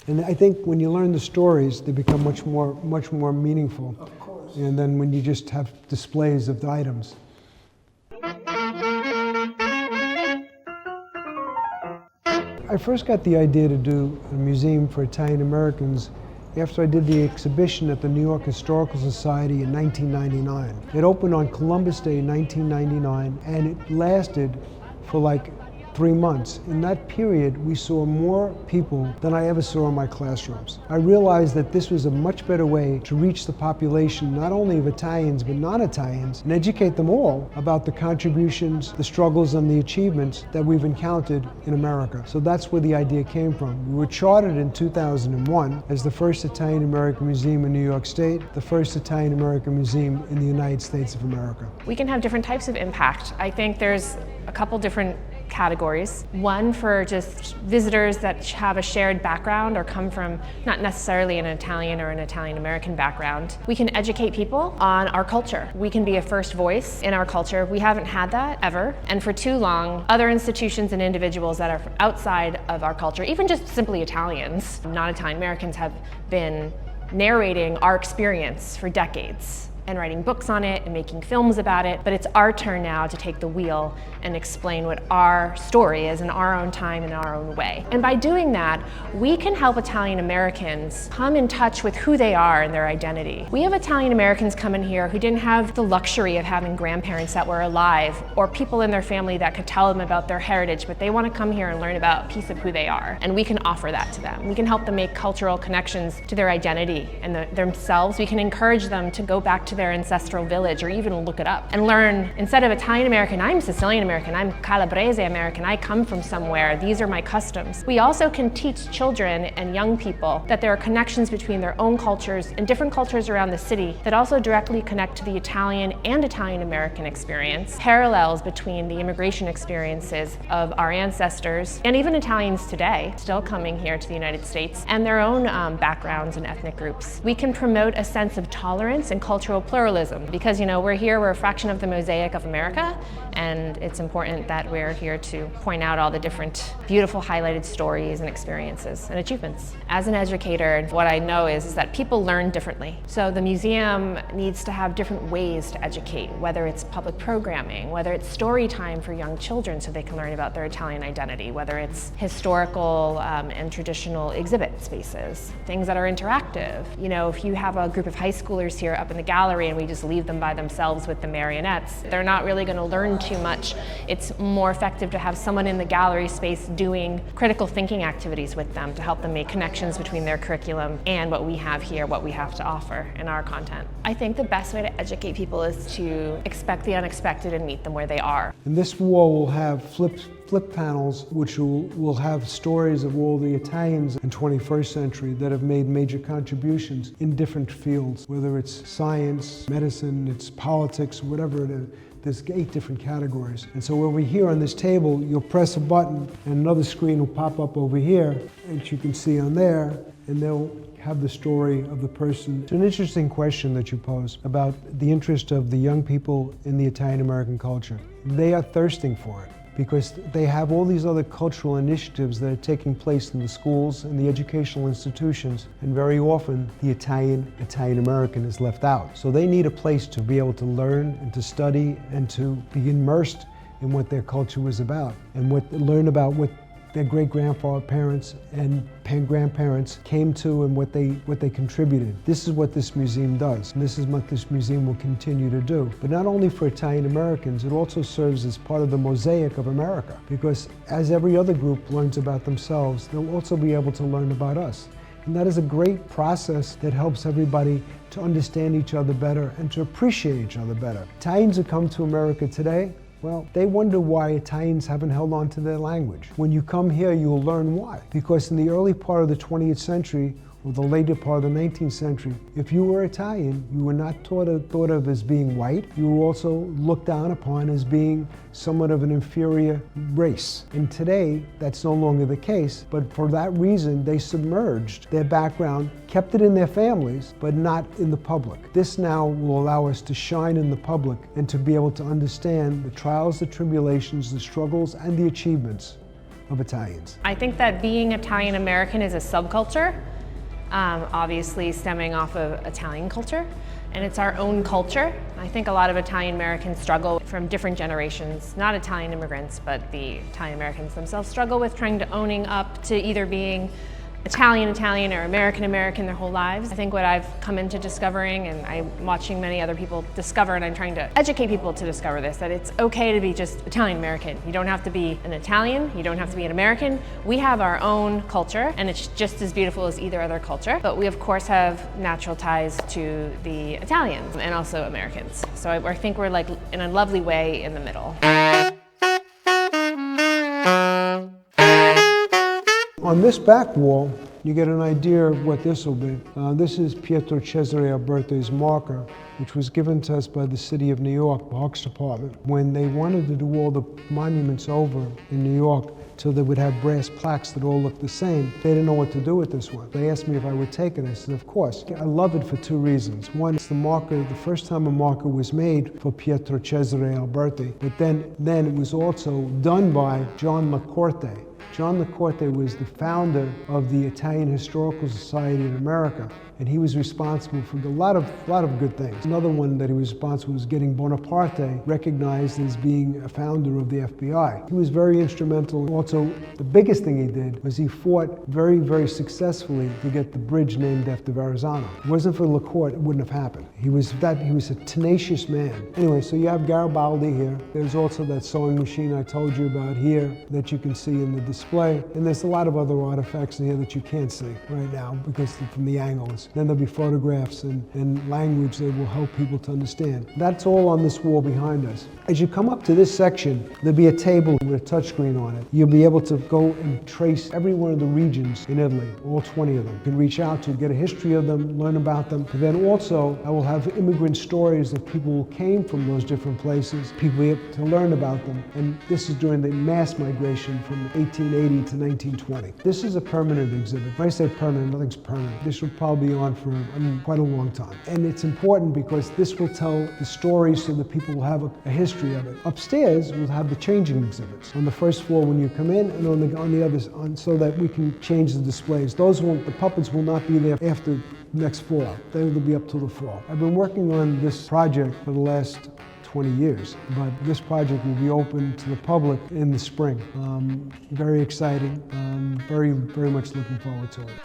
And I think when you learn the stories, they become much more meaningful. Of course. And then when you just have displays of the items. I first got the idea to do a museum for Italian Americans after I did the exhibition at the New York Historical Society in 1999. It opened on Columbus Day 1999, and it lasted for like 3 months. In that period, we saw more people than I ever saw in my classrooms. I realized that this was a much better way to reach the population, not only of Italians, but non-Italians, and educate them all about the contributions, the struggles, and the achievements that we've encountered in America. So that's where the idea came from. We were chartered in 2001 as the first Italian-American museum in New York State, the first Italian-American museum in the United States of America. We can have different types of impact. I think there's a couple different categories. One for just visitors that have a shared background or come from not necessarily an Italian or an Italian-American background. We can educate people on our culture. We can be a first voice in our culture. We haven't had that ever. And for too long, other institutions and individuals that are outside of our culture, even just simply Italians, non-Italian-Americans, have been narrating our experience for decades and writing books on it and making films about it, but it's our turn now to take the wheel and explain what our story is in our own time, in our own way. And by doing that, we can help Italian Americans come in touch with who they are and their identity. We have Italian Americans come in here who didn't have the luxury of having grandparents that were alive or people in their family that could tell them about their heritage, but they want to come here and learn about a piece of who they are. And we can offer that to them. We can help them make cultural connections to their identity and themselves. We can encourage them to go back to their ancestral village or even look it up and learn, instead of Italian American, I'm Sicilian American, I'm Calabrese American, I come from somewhere, these are my customs. We also can teach children and young people that there are connections between their own cultures and different cultures around the city that also directly connect to the Italian and Italian American experience, parallels between the immigration experiences of our ancestors and even Italians today still coming here to the United States and their own backgrounds and ethnic groups. We can promote a sense of tolerance and cultural pluralism because, you know, we're a fraction of the mosaic of America, and it's important that we're here to point out all the different beautiful highlighted stories and experiences and achievements. As an educator, what I know is that people learn differently. So the museum needs to have different ways to educate, whether it's public programming, whether it's story time for young children so they can learn about their Italian identity, whether it's historical and traditional exhibit spaces, things that are interactive. You know, if you have a group of high schoolers here up in the gallery and we just leave them by themselves with the marionettes, they're not really going to learn too much. It's more effective to have someone in the gallery space doing critical thinking activities with them to help them make connections between their curriculum and what we have here, what we have to offer in our content. I think the best way to educate people is to expect the unexpected and meet them where they are. And this wall will have flip panels which will have stories of all the Italians in 21st century that have made major contributions in different fields, whether it's science, medicine, it's politics, whatever it is. There's 8 different categories. And so over here on this table, you'll press a button and another screen will pop up over here, which you can see on there, and they'll have the story of the person. It's an interesting question that you pose about the interest of the young people in the Italian-American culture. They are thirsting for it, because they have all these other cultural initiatives that are taking place in the schools and the educational institutions, and very often the Italian-American is left out. So they need a place to be able to learn and to study and to be immersed in what their culture was about and learn about what their great-grandfather parents and grandparents came to and what they contributed. This is what this museum does, and this is what this museum will continue to do. But not only for Italian Americans, it also serves as part of the mosaic of America, because as every other group learns about themselves, they'll also be able to learn about us. And that is a great process that helps everybody to understand each other better and to appreciate each other better. Italians who come to America today, well, they wonder why Italians haven't held on to their language. When you come here, you'll learn why. Because in the early part of the 20th century, or the later part of the 19th century, if you were Italian, you were not thought of as being white. You were also looked down upon as being somewhat of an inferior race. And today, that's no longer the case, but for that reason, they submerged their background, kept it in their families, but not in the public. This now will allow us to shine in the public and to be able to understand the trials, the tribulations, the struggles, and the achievements of Italians. I think that being Italian American is a subculture, obviously stemming off of Italian culture, and it's our own culture. I think a lot of Italian Americans struggle from different generations, not Italian immigrants, but the Italian Americans themselves struggle with trying to owning up to either being Italian or American their whole lives. I think what I've come into discovering, and I'm watching many other people discover, and I'm trying to educate people to discover this, that it's okay to be just Italian American. You don't have to be an Italian, you don't have to be an American. We have our own culture, and it's just as beautiful as either other culture. But we of course have natural ties to the Italians and also Americans. So I think we're like in a lovely way in the middle. On this back wall, you get an idea of what this will be. This is Pietro Cesare Alberti's marker, which was given to us by the City of New York, the Parks Department, when they wanted to do all the monuments over in New York so they would have brass plaques that all looked the same. They didn't know what to do with this one. They asked me if I would take it. I said, of course. I love it for two reasons. One, it's the marker, the first time a marker was made for Pietro Cesare Alberti, but then it was also done by John LaCorte. John LaCorte was the founder of the Italian Historical Society in America, and he was responsible for a lot of good things. Another one that he was responsible was getting Bonaparte recognized as being a founder of the FBI. He was very instrumental. Also, the biggest thing he did was he fought very, very successfully to get the bridge named after Verrazzano. If it wasn't for LaCorte, it wouldn't have happened. He was a tenacious man. Anyway, so you have Garibaldi here. There's also that sewing machine I told you about here that you can see in the display. And there's a lot of other artifacts in here that you can't see right now because from the angles. Then there'll be photographs and language that will help people to understand. That's all on this wall behind us. As you come up to this section, there'll be a table with a touchscreen on it. You'll be able to go and trace every one of the regions in Italy, all 20 of them. You can reach out to get a history of them, learn about them. And then also, I will have immigrant stories of people who came from those different places, people able to learn about them. And this is during the mass migration from 1880 to 1920. This is a permanent exhibit. When I say permanent, nothing's permanent. This will probably be on for quite a long time. And it's important because this will tell the story so that people will have a history of it. Upstairs, we'll have the changing exhibits. On the first floor when you come in, and on the others, so that we can change the displays. The puppets will not be there after next fall. They will be up till the fall. I've been working on this project for the last 20 years, but this project will be open to the public in the spring. Very exciting, very, very much looking forward to it.